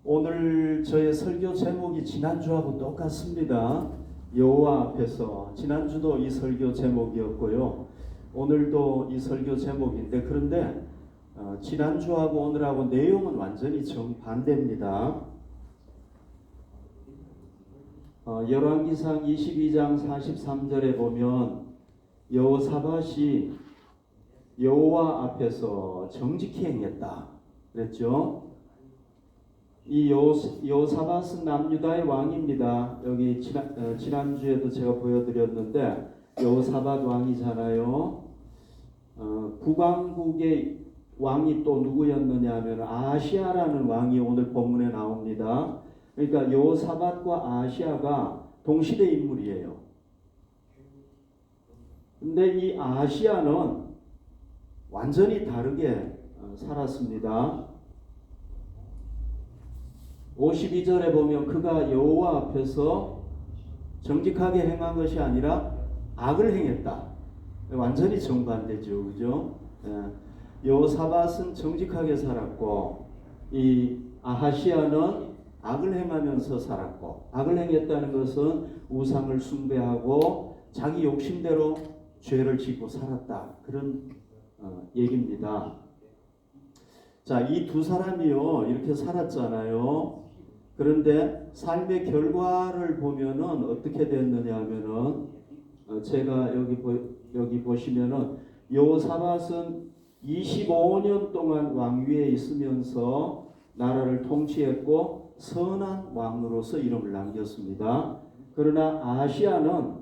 오늘 저의 설교 제목이 지난주하고 똑같습니다. 여호와 앞에서. 지난주도 이 설교 제목이었고요. 오늘도 이 설교 제목인데, 그런데 지난주하고 오늘하고 내용은 완전히 정반대입니다. 열왕기상 22장 43절에 보면 여호사밧이 여호와 앞에서 정직히 행했다 그랬죠. 이 여호사밧은 남유다의 왕입니다. 여기 지난주에도 제가 보여드렸는데 여호사밧 왕이잖아요. 북왕국의 왕이 또 누구였느냐 하면 아시아라는 왕이 오늘 본문에 나옵니다. 그러니까 여호사밧과 아시아가 동시대 인물이에요. 근데 이 아시아는 완전히 다르게 살았습니다. 52절에 보면 그가 여호와 앞에서 정직하게 행한 것이 아니라 악을 행했다. 완전히 정반대죠, 그죠? 여호사밧은 정직하게 살았고 이 아하시아는 악을 행하면서 살았고, 악을 행했다는 것은 우상을 숭배하고 자기 욕심대로 죄를 짓고 살았다, 그런 얘기입니다. 자, 이 두 사람이요 이렇게 살았잖아요. 그런데 삶의 결과를 보면은 어떻게 됐느냐 하면은 제가 여기 보시면은 여호사밧은 25년 동안 왕위에 있으면서 나라를 통치했고 선한 왕으로서 이름을 남겼습니다. 그러나 아시아는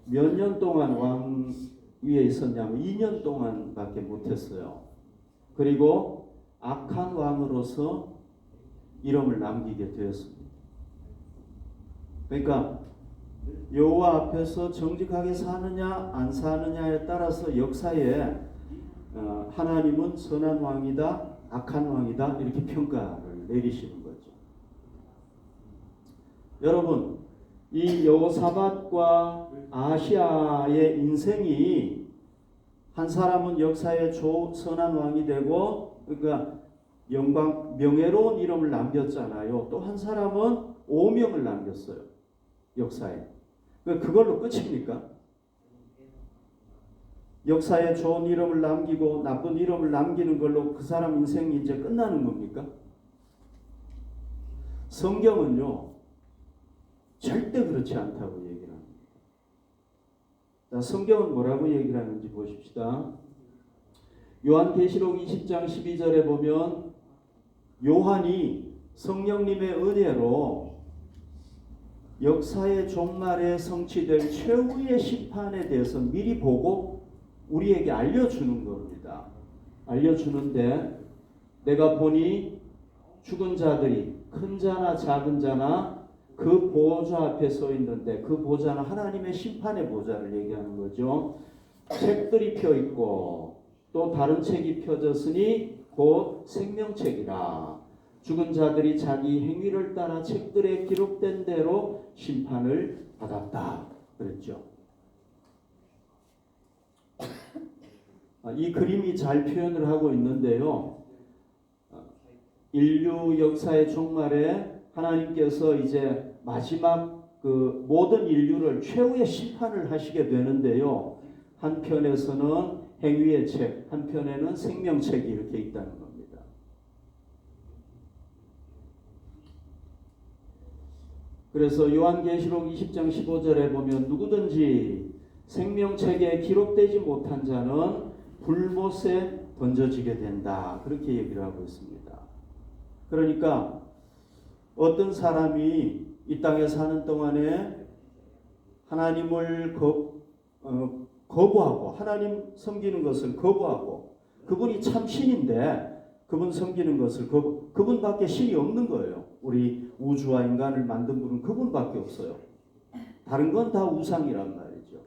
몇 년 동안 왕위에 있었냐면 2년 동안밖에 못했어요. 그리고 악한 왕으로서 이름을 남기게 되었습니다. 그러니까 여호와 앞에서 정직하게 사느냐 안 사느냐에 따라서 역사에 하나님은 선한 왕이다, 악한 왕이다, 이렇게 평가를 내리시는 거죠. 여러분, 이 여호사밧과 아시아의 인생이, 한 사람은 역사에 선한 왕이 되고, 그러니까 영광, 명예로운 이름을 남겼잖아요. 또 한 사람은 오명을 남겼어요, 역사에. 그걸로 끝입니까? 역사에 좋은 이름을 남기고 나쁜 이름을 남기는 걸로 그 사람 인생이 이제 끝나는 겁니까? 성경은요 절대 그렇지 않다고 얘기를 합니다. 자, 성경은 뭐라고 얘기를 하는지 보십시다. 요한계시록 20장 12절에 보면 요한이 성령님의 은혜로 역사의 종말에 성취될 최후의 심판에 대해서 미리 보고 우리에게 알려주는 겁니다. 알려주는데, 내가 보니 죽은 자들이 큰 자나 작은 자나 그 보좌 앞에 서 있는데, 그 보좌는 하나님의 심판의 보좌를 얘기하는 거죠. 책들이 펴 있고 또 다른 책이 펴졌으니 곧 생명책이라. 죽은 자들이 자기 행위를 따라 책들에 기록된 대로 심판을 받았다 그랬죠. 이 그림이 잘 표현을 하고 있는데요. 인류 역사의 종말에 하나님께서 이제 마지막 그 모든 인류를 최후의 심판을 하시게 되는데요. 한편에서는 행위의 책, 한편에는 생명책이 이렇게 있다는 겁니다. 그래서 요한계시록 20장 15절에 보면 누구든지 생명책에 기록되지 못한 자는 불못에 던져지게 된다, 그렇게 얘기를 하고 있습니다. 그러니까 어떤 사람이 이 땅에 사는 동안에 하나님을 거부하고 하나님 섬기는 것을 거부하고, 그분이 참 신인데 그분 섬기는 것을 그분밖에 신이 없는 거예요. 우리 우주와 인간을 만든 분은 그분밖에 없어요. 다른 건 다 우상이란 말이죠.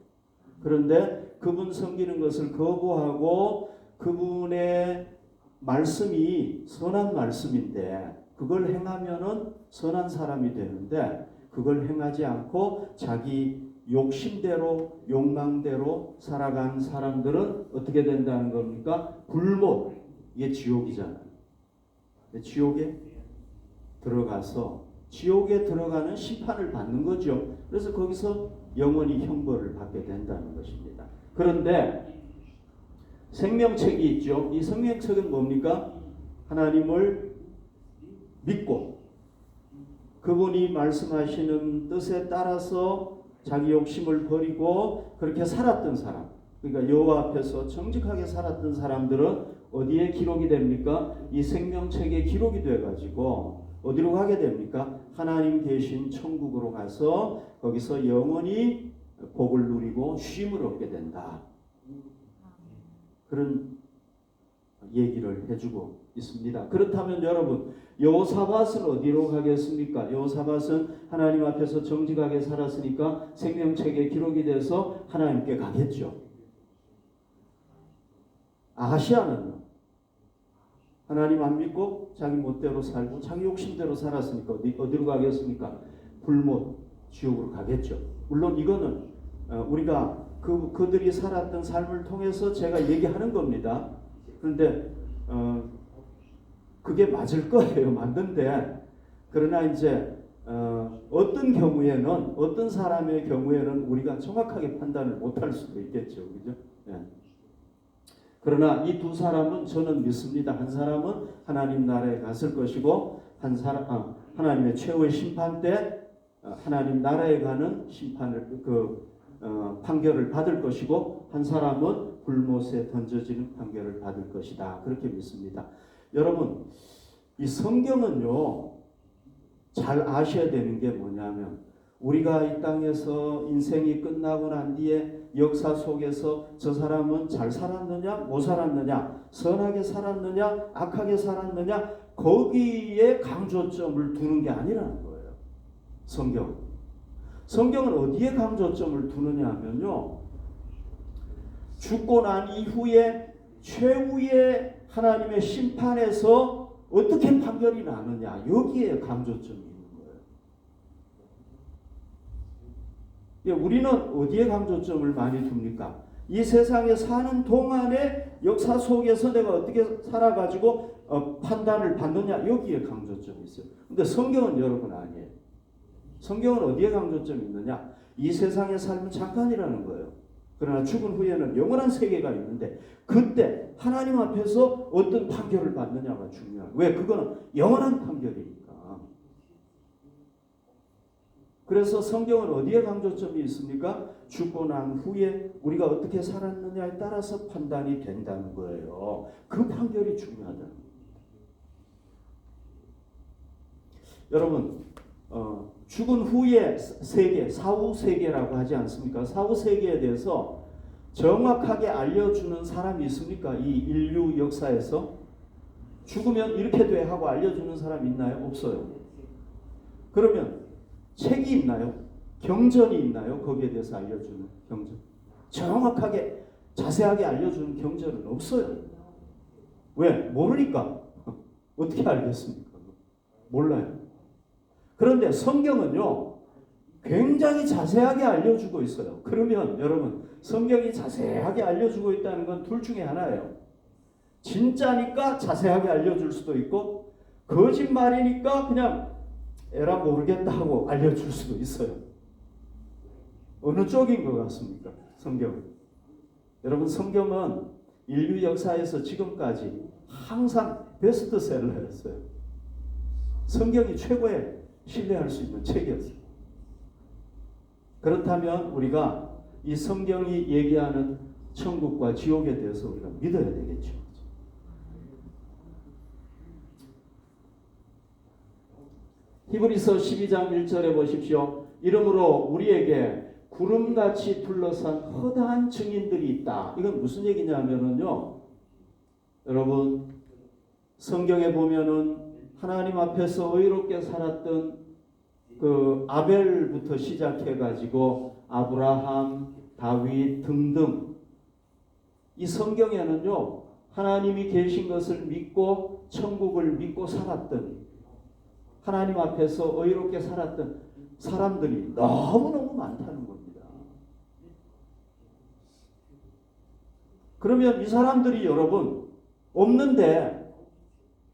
그런데 그분 섬기는 것을 거부하고 그분의 말씀이 선한 말씀인데 그걸 행하면은 선한 사람이 되는데, 그걸 행하지 않고 자기 욕심대로 욕망대로 살아간 사람들은 어떻게 된다는 겁니까? 불못, 이게 지옥이잖아요. 지옥에 들어가서 지옥에 들어가는 심판을 받는 거죠. 그래서 거기서 영원히 형벌을 받게 된다는 것입니다. 그런데 생명책이 있죠. 이 생명책은 뭡니까? 하나님을 믿고 그분이 말씀하시는 뜻에 따라서 자기 욕심을 버리고 그렇게 살았던 사람, 그러니까 여호와 앞에서 정직하게 살았던 사람들은 어디에 기록이 됩니까? 이 생명책에 기록이 돼가지고 어디로 가게 됩니까? 하나님 계신 천국으로 가서 거기서 영원히 복을 누리고 쉼을 얻게 된다. 그런 얘기를 해주고 있습니다. 그렇다면 여러분, 여호사밧은 어디로 가겠습니까? 여호사밧은 하나님 앞에서 정직하게 살았으니까 생명책에 기록이 돼서 하나님께 가겠죠. 아하시아는 하나님 안 믿고 자기 멋대로 살고 자기 욕심대로 살았으니까 어디로 가겠습니까? 불못 지옥으로 가겠죠. 물론 이거는 우리가 그들이 살았던 삶을 통해서 제가 얘기하는 겁니다. 그런데 그게 맞을 거예요. 맞는데 그러나 이제 어떤 경우에는 어떤 사람의 경우에는 우리가 정확하게 판단을 못할 수도 있겠죠. 그죠? 예. 그러나 이 두 사람은 저는 믿습니다. 한 사람은 하나님 나라에 갔을 것이고 한 사람 하나님의 최후의 심판 때 하나님 나라에 가는 심판을 판결을 받을 것이고 한 사람은 불못에 던져지는 판결을 받을 것이다. 그렇게 믿습니다. 여러분, 이 성경은요, 잘 아셔야 되는 게 뭐냐면 우리가 이 땅에서 인생이 끝나고 난 뒤에 역사 속에서 저 사람은 잘 살았느냐 못 살았느냐, 선하게 살았느냐 악하게 살았느냐, 거기에 강조점을 두는 게 아니라는 거예요. 성경은 어디에 강조점을 두느냐 하면요, 죽고 난 이후에 최후의 하나님의 심판에서 어떻게 판결이 나느냐, 여기에 강조점이 있는 거예요. 우리는 어디에 강조점을 많이 둡니까? 이 세상에 사는 동안의 역사 속에서 내가 어떻게 살아가지고 판단을 받느냐, 여기에 강조점이 있어요. 근데 성경은 여러분 아니에요. 성경은 어디에 강조점이 있느냐? 이 세상의 삶은 잠깐이라는 거예요. 그러나 죽은 후에는 영원한 세계가 있는데 그때 하나님 앞에서 어떤 판결을 받느냐가 중요해요. 왜? 그거는 영원한 판결이니까. 그래서 성경은 어디에 강조점이 있습니까? 죽고 난 후에 우리가 어떻게 살았느냐에 따라서 판단이 된다는 거예요. 그 판결이 중요하다는 거예요. 여러분, 죽은 후의 세계, 사후 세계라고 하지 않습니까? 사후 세계에 대해서 정확하게 알려주는 사람이 있습니까? 이 인류 역사에서 죽으면 이렇게 돼 하고 알려주는 사람 있나요? 없어요. 그러면 책이 있나요? 경전이 있나요? 거기에 대해서 알려주는 경전. 정확하게 자세하게 알려주는 경전은 없어요. 왜? 모르니까. 어떻게 알겠습니까? 몰라요. 그런데 성경은요, 굉장히 자세하게 알려주고 있어요. 그러면 여러분, 성경이 자세하게 알려주고 있다는 건 둘 중에 하나예요. 진짜니까 자세하게 알려줄 수도 있고, 거짓말이니까 그냥 에라 모르겠다 하고 알려줄 수도 있어요. 어느 쪽인 것 같습니까? 성경은. 여러분, 성경은 인류 역사에서 지금까지 항상 베스트셀러였어요. 성경이 최고의 신뢰할 수 있는 책이었어요. 그렇다면 우리가 이 성경이 얘기하는 천국과 지옥에 대해서 우리가 믿어야 되겠죠. 히브리서 12장 1절에 보십시오. 이러므로 우리에게 구름같이 둘러싼 허다한 증인들이 있다. 이건 무슨 얘기냐면요, 여러분, 성경에 보면은 하나님 앞에서 의롭게 살았던 그 아벨부터 시작해가지고 아브라함, 다윗 등등, 이 성경에는요, 하나님이 계신 것을 믿고 천국을 믿고 살았던, 하나님 앞에서 의롭게 살았던 사람들이 너무너무 많다는 겁니다. 그러면 이 사람들이 여러분 없는데,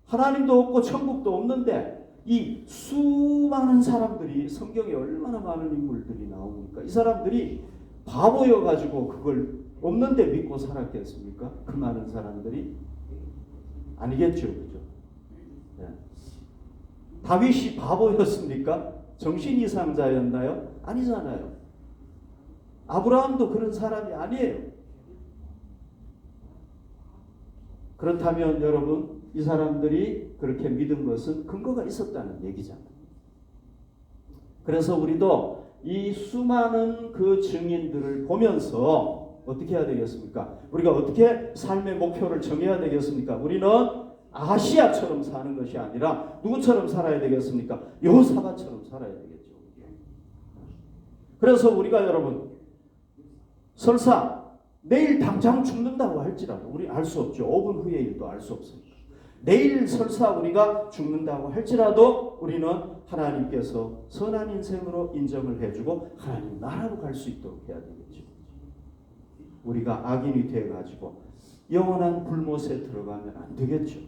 하나님도 없고 천국도 없는데 이 수많은 사람들이 성경에 얼마나 많은 인물들이 나옵니까? 이 사람들이 바보여 가지고 그걸 없는데 믿고 살았겠습니까? 그 많은 사람들이 아니겠죠, 그죠? 네. 다윗이 바보였습니까? 정신 이상자였나요? 아니잖아요. 아브라함도 그런 사람이 아니에요. 그렇다면 여러분, 이 사람들이 그렇게 믿은 것은 근거가 있었다는 얘기잖아요. 그래서 우리도 이 수많은 그 증인들을 보면서 어떻게 해야 되겠습니까? 우리가 어떻게 삶의 목표를 정해야 되겠습니까? 우리는 아하시야처럼 사는 것이 아니라 누구처럼 살아야 되겠습니까? 여호사밧처럼 살아야 되겠죠. 그래서 우리가 여러분, 설사 내일 당장 죽는다고 할지라도 우리 알 수 없죠. 5분 후의 일도 알 수 없습니다. 내일 설사 우리가 죽는다고 할지라도 우리는 하나님께서 선한 인생으로 인정을 해주고 하나님 나라로 갈 수 있도록 해야 되겠죠. 우리가 악인이 되어가지고 영원한 불못에 들어가면 안 되겠죠.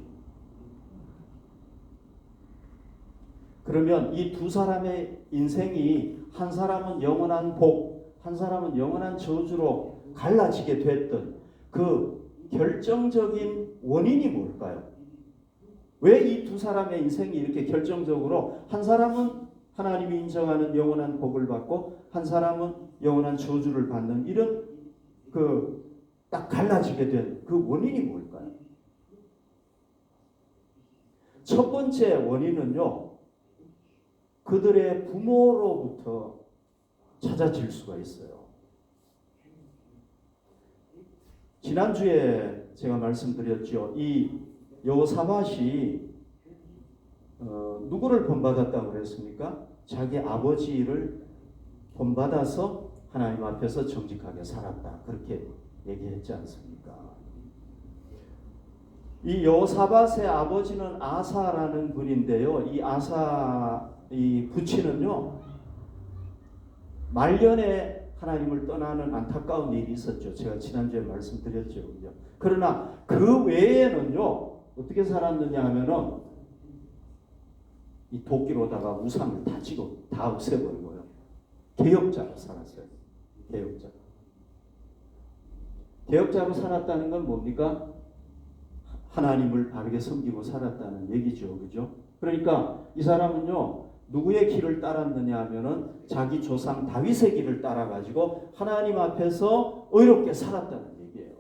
그러면 이 두 사람의 인생이 한 사람은 영원한 복, 한 사람은 영원한 저주로 갈라지게 됐던 그 결정적인 원인이 뭘까요? 왜 이 두 사람의 인생이 이렇게 결정적으로 한 사람은 하나님이 인정하는 영원한 복을 받고 한 사람은 영원한 저주를 받는 이런 그 딱 갈라지게 된 그 원인이 뭘까요? 첫 번째 원인은요, 그들의 부모로부터 찾아질 수가 있어요. 지난주에 제가 말씀드렸죠. 이 여호사밧이 누구를 본받았다고 그랬습니까? 자기 아버지를 본받아서 하나님 앞에서 정직하게 살았다. 그렇게 얘기했지 않습니까? 이 여호사밧의 아버지는 아사라는 분인데요. 이 아사, 이 부친은요, 말년에 하나님을 떠나는 안타까운 일이 있었죠. 제가 지난주에 말씀드렸죠. 그러나 그 외에는요, 어떻게 살았느냐 하면은 이 도끼로다가 우상을 다 찍어 다 없애버리고요. 개혁자로 살았어요. 개혁자. 개혁자로 살았다는 건 뭡니까? 하나님을 바르게 섬기고 살았다는 얘기죠. 그죠? 그러니까 이 사람은요, 누구의 길을 따랐느냐 하면은 자기 조상 다윗의 길을 따라가지고 하나님 앞에서 의롭게 살았다는 얘기예요.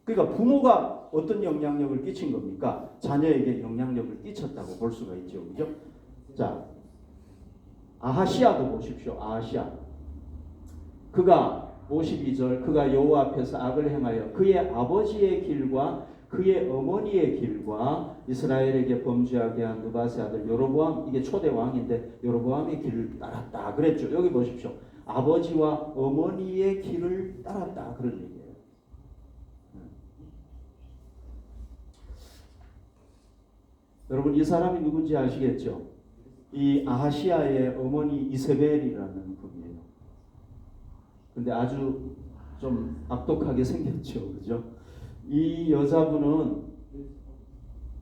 그러니까 부모가 어떤 영향력을 끼친 겁니까? 자녀에게 영향력을 끼쳤다고 볼 수가 있죠. 그죠? 자, 아하시야도 보십시오. 아하시야. 그가 52절, 그가 여호와 앞에서 악을 행하여 그의 아버지의 길과 그의 어머니의 길과 이스라엘에게 범죄하게 한 느밧의 아들 여로보암, 이게 초대 왕인데 여로보암의 길을 따랐다 그랬죠. 여기 보십시오. 아버지와 어머니의 길을 따랐다 그런 얘기예요. 여러분, 이 사람이 누군지 아시겠죠? 이 아하시야의 어머니 이세벨이라는 분이에요. 근데 아주 좀 악독하게 생겼죠. 그죠? 이 여자분은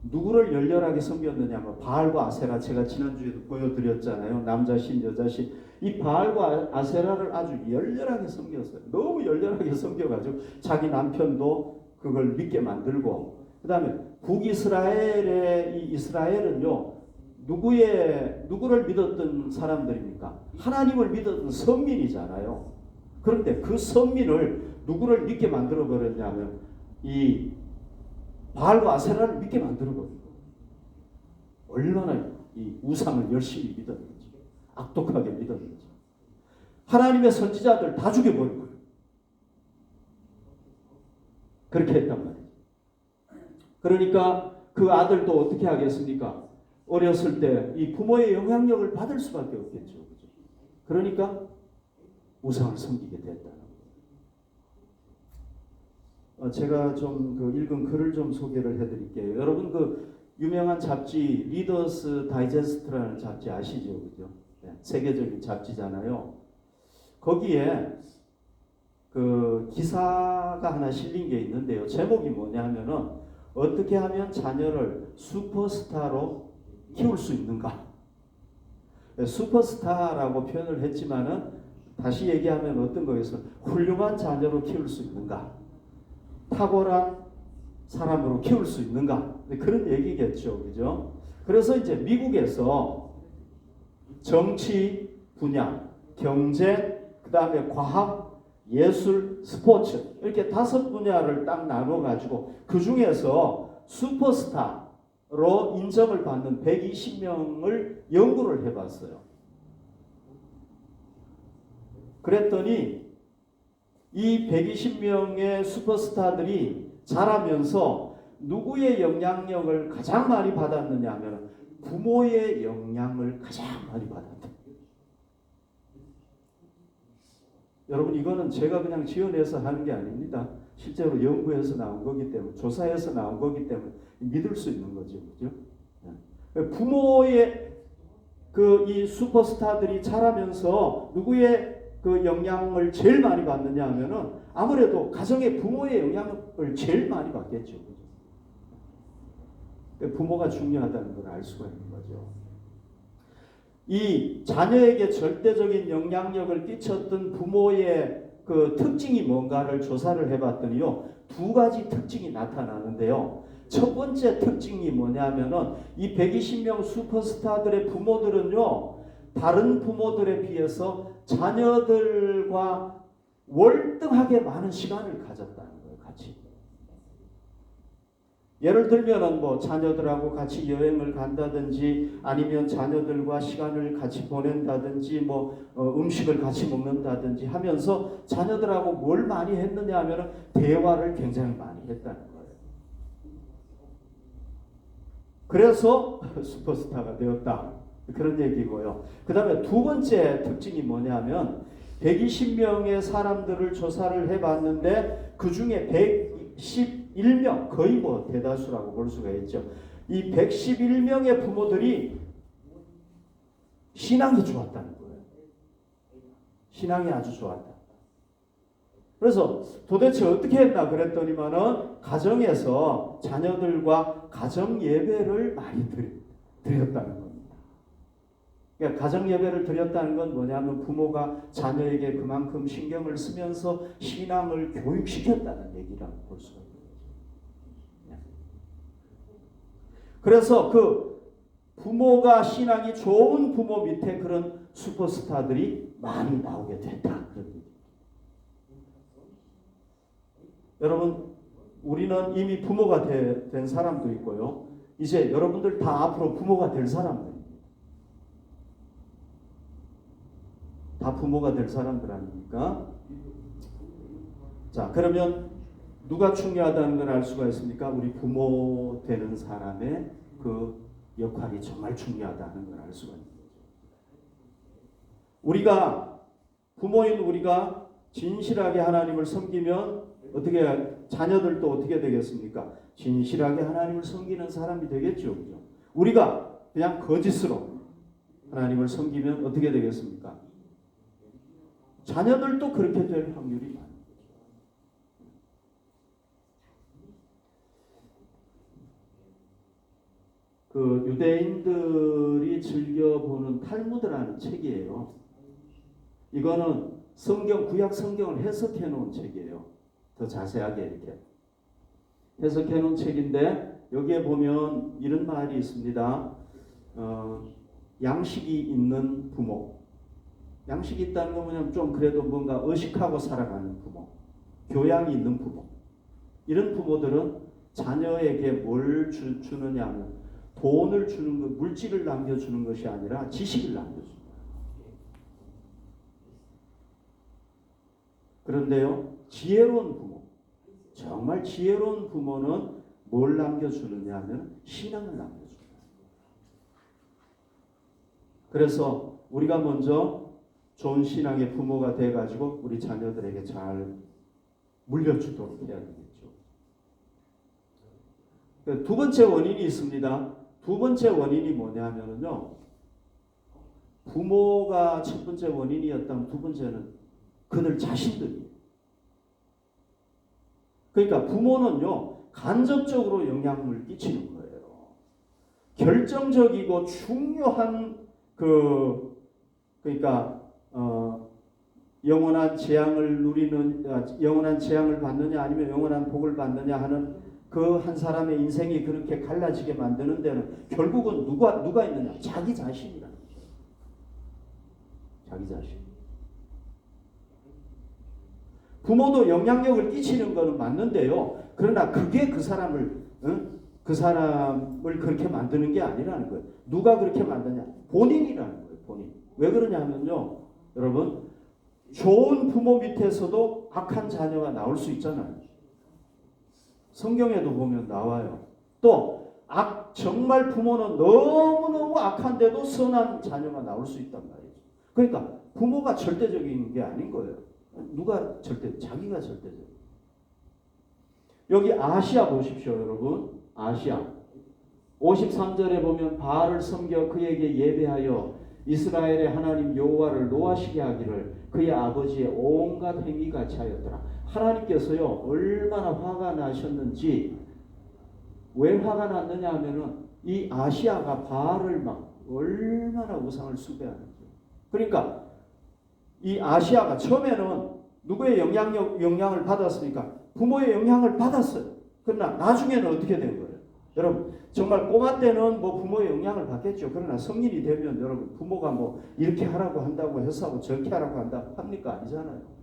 누구를 열렬하게 섬겼느냐면 바알과 아세라, 제가 지난주에도 보여드렸잖아요. 남자신 여자신. 이 바알과 아세라를 아주 열렬하게 섬겼어요. 너무 열렬하게 섬겨가지고 자기 남편도 그걸 믿게 만들고, 그 다음에 북이스라엘의 이 이스라엘은요, 누구를 믿었던 사람들입니까? 하나님을 믿었던 선민이잖아요. 그런데 그 선민을 누구를 믿게 만들어 버렸냐면 이 바알과 아세라를 믿게 만들어 버리고, 얼마나 이 우상을 열심히 믿었는지, 악독하게 믿었는지, 하나님의 선지자들 다 죽여버리고 그렇게 했단 말이에요. 그러니까 그 아들도 어떻게 하겠습니까? 어렸을 때 이 부모의 영향력을 받을 수밖에 없겠죠. 그죠? 그러니까 우상을 섬기게 됐다는 거예요. 제가 좀 그 읽은 글을 좀 소개를 해드릴게요. 여러분, 그 유명한 잡지 리더스 다이제스트라는 잡지 아시죠? 그죠? 네, 세계적인 잡지잖아요. 거기에 그 기사가 하나 실린 게 있는데요. 제목이 뭐냐면은 어떻게 하면 자녀를 슈퍼스타로 키울 수 있는가? 슈퍼스타라고 표현을 했지만은 다시 얘기하면 어떤 거겠어? 훌륭한 자녀로 키울 수 있는가? 탁월한 사람으로 키울 수 있는가? 그런 얘기겠죠. 그죠? 그래서 이제 미국에서 정치 분야, 경제, 그 다음에 과학, 예술, 스포츠 이렇게 5분야를 딱 나눠가지고 그 중에서 슈퍼스타로 인정을 받는 120명을 연구를 해봤어요. 그랬더니 이 120명의 슈퍼스타들이 자라면서 누구의 영향력을 가장 많이 받았느냐 하면 부모의 영향을 가장 많이 받았다. 여러분 이거는 제가 그냥 지어내서 하는 게 아닙니다. 실제로 연구해서 나온 거기 때문에 조사해서 나온 거기 때문에 믿을 수 있는 거죠. 그죠? 부모의 이 슈퍼스타들이 자라면서 누구의 그 영향을 제일 많이 받느냐 하면은 아무래도 가정의 부모의 영향을 제일 많이 받겠죠. 부모가 중요하다는 걸 알 수가 있는 거죠. 이 자녀에게 절대적인 영향력을 끼쳤던 부모의 그 특징이 뭔가를 조사를 해봤더니요, 2가지 특징이 나타나는데요. 첫 번째 특징이 뭐냐면은 이 120명 슈퍼스타들의 부모들은요, 다른 부모들에 비해서 자녀들과 월등하게 많은 시간을 가졌다는 거예요. 같이. 예를 들면은 뭐 자녀들하고 같이 여행을 간다든지 아니면 자녀들과 시간을 같이 보낸다든지 뭐 음식을 같이 먹는다든지 하면서 자녀들하고 뭘 많이 했느냐 하면은 대화를 굉장히 많이 했다는 거예요. 그래서 슈퍼스타가 되었다. 그런 얘기고요. 그 다음에 2번째 특징이 뭐냐면 120명의 사람들을 조사를 해봤는데 그 중에 111명, 거의 뭐 대다수라고 볼 수가 있죠. 이 111명의 부모들이 신앙이 좋았다는 거예요. 신앙이 아주 좋았다. 그래서 도대체 어떻게 했나 그랬더니만은 가정에서 자녀들과 가정 예배를 많이 드렸다는 겁니다. 그러니까 가정 예배를 드렸다는 건 뭐냐면 부모가 자녀에게 그만큼 신경을 쓰면서 신앙을 교육시켰다는 얘기라고 볼 수가 있는 거죠. 그래서 그 부모가 신앙이 좋은 부모 밑에 그런 슈퍼스타들이 많이 나오게 됐다. 그런 얘기. 여러분, 우리는 이미 부모가 된 사람도 있고요. 이제 여러분들 다 앞으로 부모가 될 사람들. 다 부모가 될 사람들 아닙니까? 자, 그러면 누가 중요하다는 걸 알 수가 있습니까? 우리 부모 되는 사람의 그 역할이 정말 중요하다는 걸 알 수가 있는 거죠. 우리가 부모인 우리가 진실하게 하나님을 섬기면 어떻게 자녀들도 어떻게 되겠습니까? 진실하게 하나님을 섬기는 사람이 되겠죠. 그죠? 우리가 그냥 거짓으로 하나님을 섬기면 어떻게 되겠습니까? 자녀들도 그렇게 될 확률이 많아요. 그 유대인들이 즐겨보는 탈무드라는 책이에요. 이거는 성경, 구약 성경을 해석해 놓은 책이에요. 더 자세하게 이렇게 해석해 놓은 책인데 여기에 보면 이런 말이 있습니다. 양식이 있는 부모. 양식이 있다는 건 뭐냐면 좀 그래도 뭔가 의식하고 살아가는 부모, 교양이 있는 부모. 이런 부모들은 자녀에게 뭘 주느냐 하면 돈을 주는 것, 물질을 남겨주는 것이 아니라 지식을 남겨줍니다. 그런데요, 지혜로운 부모, 정말 지혜로운 부모는 뭘 남겨주느냐 하면 신앙을 남겨줍니다. 그래서 우리가 먼저 좋은 신앙의 부모가 돼가지고 우리 자녀들에게 잘 물려주도록 해야 되겠죠. 2번째 원인이 있습니다. 2번째 원인이 뭐냐면요. 부모가 첫 번째 원인이었다면 2번째는 그들 자신들이에요. 그러니까 부모는요. 간접적으로 영향을 끼치는 거예요. 결정적이고 중요한 그러니까 영원한 재앙을 영원한 재앙을 받느냐 아니면 영원한 복을 받느냐 하는 그 한 사람의 인생이 그렇게 갈라지게 만드는 데는 결국은 누가 있느냐? 자기 자신이라는 거죠. 자기 자신. 부모도 영향력을 끼치는 것은 맞는데요. 그러나 그게 그 사람을 그렇게 만드는 게 아니라는 거예요. 누가 그렇게 만드냐? 본인이라는 거예요. 본인. 왜 그러냐면요. 여러분, 좋은 부모 밑에서도 악한 자녀가 나올 수 있잖아요. 성경에도 보면 나와요. 또 정말 부모는 너무너무 악한데도 선한 자녀가 나올 수 있단 말이죠. 그러니까 부모가 절대적인 게 아닌 거예요. 자기가 절대적. 여기 아시아 보십시오, 여러분. 아시아. 53절에 보면 바알을 섬겨 그에게 예배하여 이스라엘의 하나님 여호와를 노하시게 하기를 그의 아버지의 온갖 행위 같이 하였더라. 하나님께서요, 얼마나 화가 나셨는지, 왜 화가 났느냐 하면은 이 아시아가 바알을 막 얼마나 우상을 숭배하는지. 그러니까 이 아시아가 처음에는 누구의 영향을 받았습니까? 부모의 영향을 받았어요. 그러나 나중에는 어떻게 된 거예요? 여러분, 정말 꼬마 때는 뭐 부모의 영향을 받겠죠. 그러나 성인이 되면 여러분, 부모가 뭐 이렇게 하라고 한다고 해서 저렇게 하라고 한다고 합니까? 아니잖아요.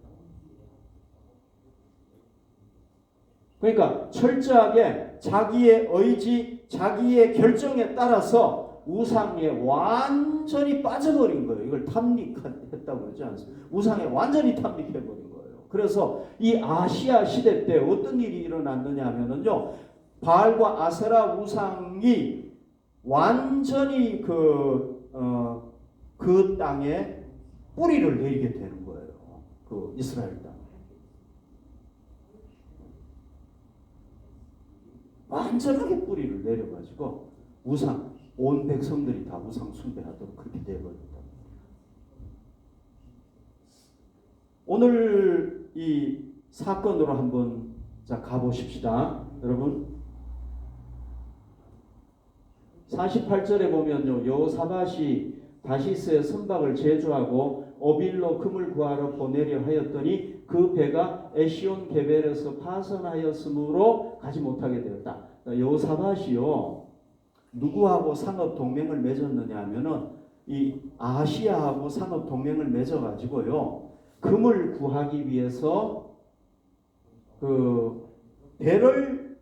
그러니까 철저하게 자기의 의지, 자기의 결정에 따라서 우상에 완전히 빠져버린 거예요. 이걸 탐닉했다고 그러지 않습니까? 우상에 완전히 탐닉해버린 거예요. 그래서 이 아시아 시대 때 어떤 일이 일어났느냐 하면은요, 바알과 아세라 우상이 완전히 그 땅에 뿌리를 내리게 되는 거예요. 그 이스라엘 땅. 완전하게 뿌리를 내려가지고 온 백성들이 다 우상 숭배하도록 그렇게 되어버렸다. 오늘 이 사건으로 한번 가보십시다. 여러분, 48절에 보면요, 여호사밧이 다시스의 선박을 제주하고 오빌로 금을 구하러 보내려 하였더니 그 배가 에시온 게벨에서 파선하였으므로 가지 못하게 되었다. 여호사밧이요, 누구하고 상업 동맹을 맺었느냐 하면은 이 아시아하고 상업 동맹을 맺어가지고요, 금을 구하기 위해서 그 배를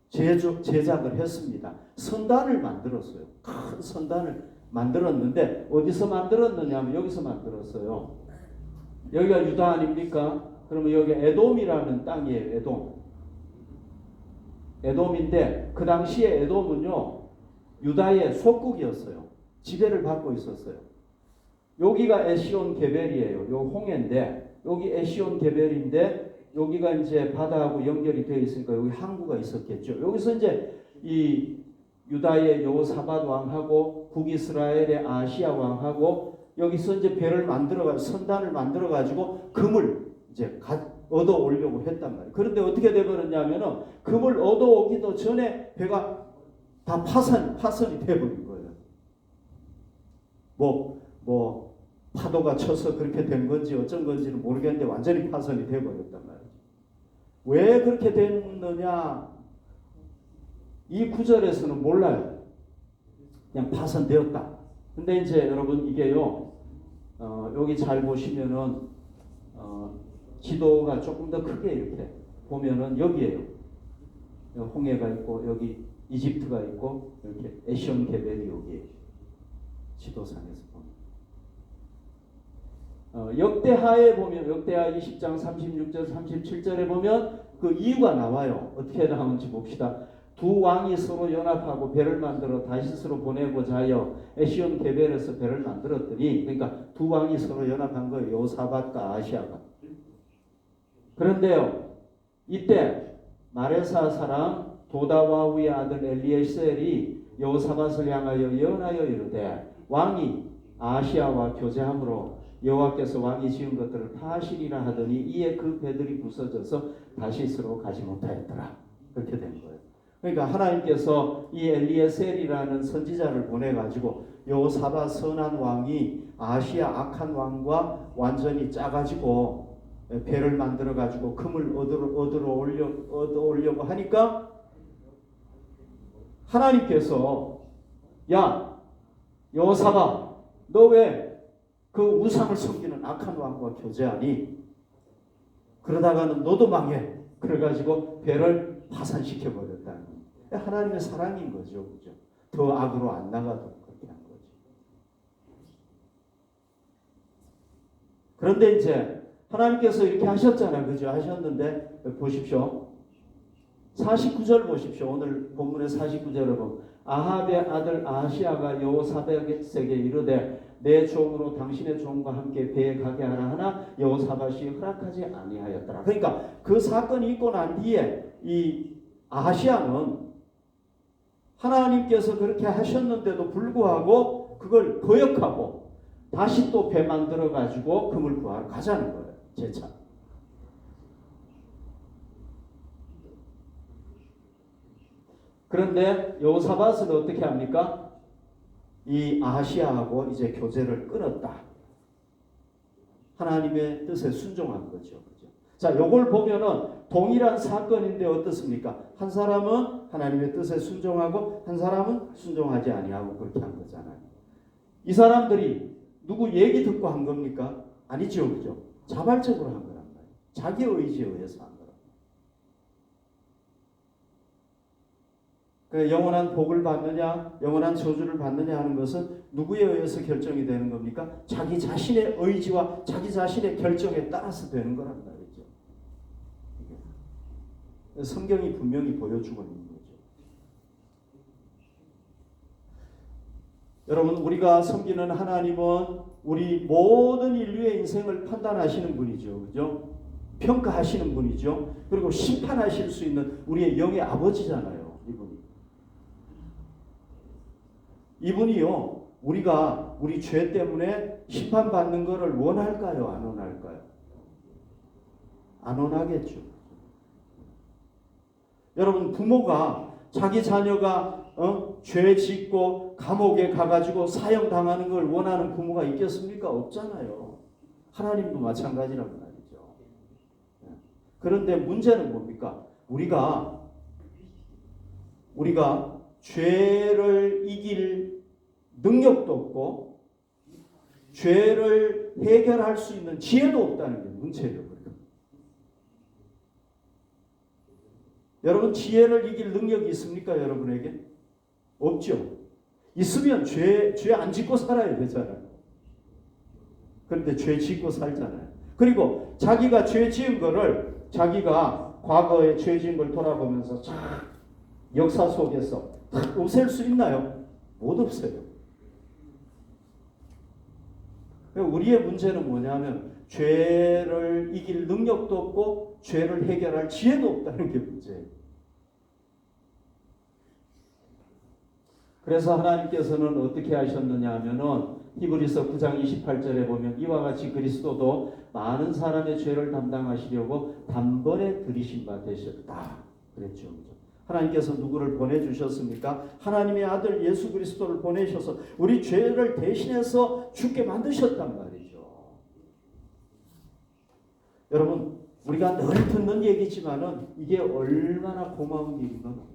제작을 했습니다. 선단을 만들었어요. 큰 선단을 만들었는데 어디서 만들었느냐 하면 여기서 만들었어요. 여기가 유다 아닙니까? 그러면 여기 에돔이라는 땅이에요. 에돔인데 그 당시에 에돔은요, 유다의 속국이었어요. 지배를 받고 있었어요. 여기가 에시온 게벨이에요. 요 홍해인데 여기 에시온 게벨인데 여기가 이제 바다하고 연결이 되어 있으니까 여기 항구가 있었겠죠. 여기서 이제 이 유다의 여호사밧 왕하고 북이스라엘의 아시아 왕하고 여기서 이제 배를 선단을 만들어 가지고 금을 이제 얻어 오려고 했단 말이에요. 그런데 어떻게 되버렸냐면은 금을 얻어 오기도 전에 배가 다 파선이 되어버린 거예요. 뭐 파도가 쳐서 그렇게 된 건지 어쩐 건지는 모르겠는데 완전히 파선이 되어버렸단 말이에요. 왜 그렇게 됐느냐? 이 구절에서는 몰라요. 그냥 파선되었다. 근데 이제 여러분 이게요, 여기 잘 보시면은 지도가 조금 더 크게 이렇게 보면은 여기에요. 홍해가 있고 여기 이집트가 있고 이렇게 에시온 게벨이 여기에요. 지도상에서 보면. 역대하에 보면 역대하 20장 36절 37절에 보면 그 이유가 나와요. 어떻게 나오는지 봅시다. 두 왕이 서로 연합하고 배를 만들어 다시스로 보내고자 하여 에시온 게벨에서 배를 만들었더니, 그러니까 두 왕이 서로 연합한 거예요. 여호사밧과 아시아가. 그런데요, 이때 마레사 사람 도다와우의 아들 엘리에셀이 여호사밧을 향하여 예언하여 이르되 왕이 아시아와 교제함으로 여호와께서 왕이 지은 것들을 파하시리라 하더니 이에 그 배들이 부서져서 다시스로 가지 못하였더라. 그렇게 된 거예요. 그러니까 하나님께서 이 엘리에셀이라는 선지자를 보내가지고 여호사밧 선한 왕이 아하시야 악한 왕과 완전히 짜가지고 배를 만들어가지고 금을 얻어 오려고 하니까 하나님께서 야 여호사밧 너 왜 그 우상을 섬기는 악한 왕과 교제하니? 그러다가는 너도 망해. 그래가지고 배를 파산시켜 버렸다는 하나님의 사랑인 거죠, 그죠? 더 악으로 안 나가도 그렇게 한 거죠. 그런데 이제 하나님께서 이렇게 하셨잖아요, 그죠? 하셨는데 보십시오. 49절 보십시오. 오늘 본문의 49절을 보면 아합의 아들 아하시야가 여호사밧에게 이르되 내 종으로 당신의 종과 함께 배에 가게 하라 하나 여호사밧이 허락하지 아니하였더라. 그러니까 그 사건이 있고 난 뒤에 이 아하시야는 하나님께서 그렇게 하셨는데도 불구하고 그걸 거역하고 다시 또 배 만들어 가지고 금을 구하러 가자는 거예요. 재차. 그런데 여호사밧은 어떻게 합니까? 이 아하시야하고 이제 교제를 끊었다. 하나님의 뜻에 순종한 거죠. 자, 요걸 보면은 동일한 사건인데 어떻습니까? 한 사람은 하나님의 뜻에 순종하고 한 사람은 순종하지 아니하고 그렇게 한 거잖아요. 이 사람들이 누구 얘기 듣고 한 겁니까? 아니죠, 그죠? 자발적으로 한 거란 말이에요. 자기 의지에 의해서 한 거란 말이에요. 그 영원한 복을 받느냐, 영원한 저주를 받느냐 하는 것은 누구에 의해서 결정이 되는 겁니까? 자기 자신의 의지와 자기 자신의 결정에 따라서 되는 거란 말이죠. 성경이 분명히 보여주고 있는 거죠. 여러분, 우리가 섬기는 하나님은 우리 모든 인류의 인생을 판단하시는 분이죠. 그죠? 평가하시는 분이죠. 그리고 심판하실 수 있는 우리의 영의 아버지잖아요. 이분이요, 우리가 우리 죄 때문에 심판받는 것을 원할까요? 안 원할까요? 안 원하겠죠. 여러분, 부모가 자기 자녀가 죄 짓고 감옥에 가가지고 사형당하는 걸 원하는 부모가 있겠습니까? 없잖아요. 하나님도 마찬가지란 말이죠. 그런데 문제는 뭡니까? 우리가 죄를 이길 능력도 없고 죄를 해결할 수 있는 지혜도 없다는 게 문제예요. 여러분, 지혜를 이길 능력이 있습니까? 여러분에게? 없죠. 있으면 죄 안 짓고 살아야 되잖아요. 그런데 죄 짓고 살잖아요. 그리고 자기가 죄 지은 거를 자기가 과거에 죄 지은 걸 돌아보면서 역사 속에서 없앨 수 있나요? 못 없어요. 우리의 문제는 뭐냐면 죄를 이길 능력도 없고 죄를 해결할 지혜도 없다는 게 문제예요. 그래서 하나님께서는 어떻게 하셨느냐 하면은 히브리서 9장 28절에 보면 이와 같이 그리스도도 많은 사람의 죄를 담당하시려고 단번에 들이신 바 되셨다. 그랬죠. 하나님께서 누구를 보내주셨습니까? 하나님의 아들 예수 그리스도를 보내셔서 우리 죄를 대신해서 죽게 만드셨단 말이죠. 여러분, 우리가 늘 듣는 얘기지만은 이게 얼마나 고마운 일인 건 몰라요.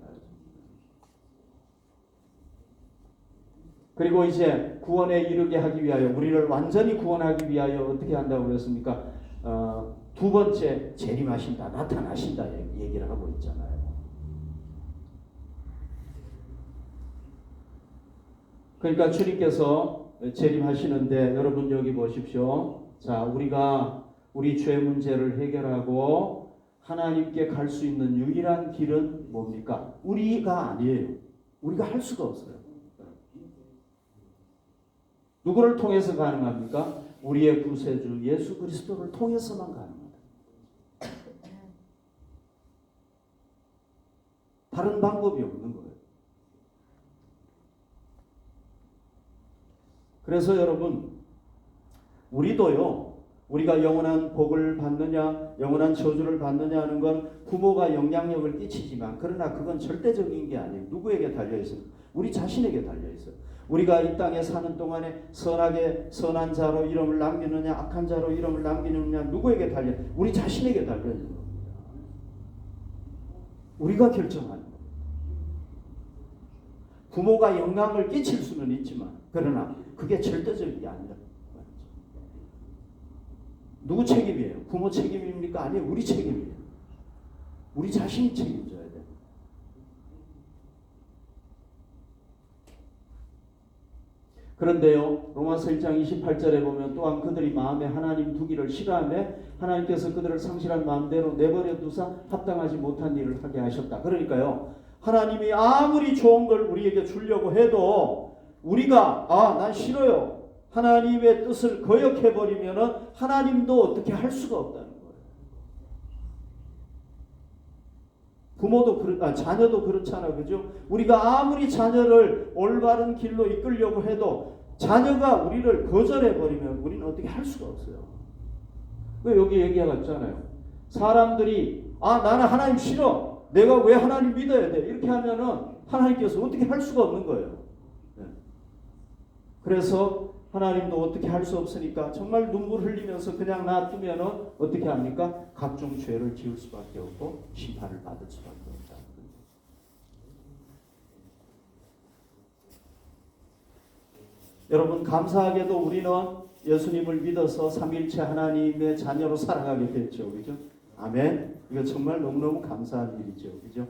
그리고 이제 구원에 이르게 하기 위하여, 우리를 완전히 구원하기 위하여 어떻게 한다고 그랬습니까? 두 번째 재림하신다, 나타나신다 얘기를 하고 있잖아요. 그러니까 주님께서 재림하시는데 여러분 여기 보십시오. 자, 우리가 우리 죄 문제를 해결하고 하나님께 갈 수 있는 유일한 길은 뭡니까? 우리가 아니에요. 우리가 할 수가 없어요. 누구를 통해서 가능합니까? 우리의 구세주 예수 그리스도를 통해서만 가능합니다. 다른 방법이 없는 거예요. 그래서 여러분, 우리도요, 우리가 영원한 복을 받느냐, 영원한 저주를 받느냐 하는 건 부모가 영향력을 끼치지만, 그러나 그건 절대적인 게 아니에요. 누구에게 달려있어요? 우리 자신에게 달려있어요. 우리가 이 땅에 사는 동안에 선한 자로 이름을 남기느냐, 악한 자로 이름을 남기느냐, 누구에게 달려? 우리 자신에게 달려있는 겁니다. 우리가 결정하는 겁니다. 부모가 영향을 끼칠 수는 있지만, 그러나 그게 절대적인 게 아니라. 누구 책임이에요? 부모 책임입니까? 아니요, 우리 책임이에요. 우리 자신이 책임져야 돼요. 그런데요, 로마서 1장 28절에 보면 또한 그들이 마음에 하나님 두기를 싫어하며 하나님께서 그들을 상실한 마음대로 내버려 두사 합당하지 못한 일을 하게 하셨다. 그러니까요, 하나님이 아무리 좋은 걸 우리에게 주려고 해도 우리가 난 싫어요, 하나님의 뜻을 거역해버리면은 하나님도 어떻게 할 수가 없다는 거예요. 부모도 자녀도 그렇잖아요. 그죠? 우리가 아무리 자녀를 올바른 길로 이끌려고 해도 자녀가 우리를 거절해버리면 우리는 어떻게 할 수가 없어요. 왜 여기 얘기가 있잖아요. 사람들이 나는 하나님 싫어, 내가 왜 하나님 믿어야 돼, 이렇게 하면은 하나님께서 어떻게 할 수가 없는 거예요. 그래서 하나님도 어떻게 할 수 없으니까 정말 눈물 흘리면서 그냥 놔두면은 어떻게 합니까? 각종 죄를 지을 수밖에 없고 심판을 받을 수밖에 없다. 여러분, 감사하게도 우리는 예수님을 믿어서 삼위일체 하나님의 자녀로 살아가게 됐죠. 그죠? 아멘. 이거 정말 너무너무 감사한 일이죠. 그죠?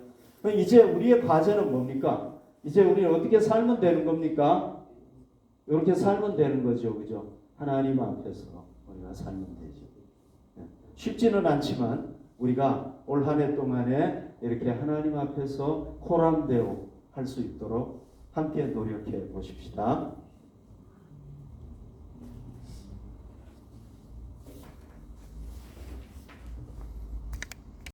이제 우리의 과제는 뭡니까? 이제 우리는 어떻게 살면 되는 겁니까? 이렇게 살면 되는 거죠. 그죠? 하나님 앞에서 우리가 살면 되죠. 쉽지는 않지만 우리가 올 한 해 동안에 이렇게 하나님 앞에서 코람데오 할 수 있도록 함께 노력해 보십시다.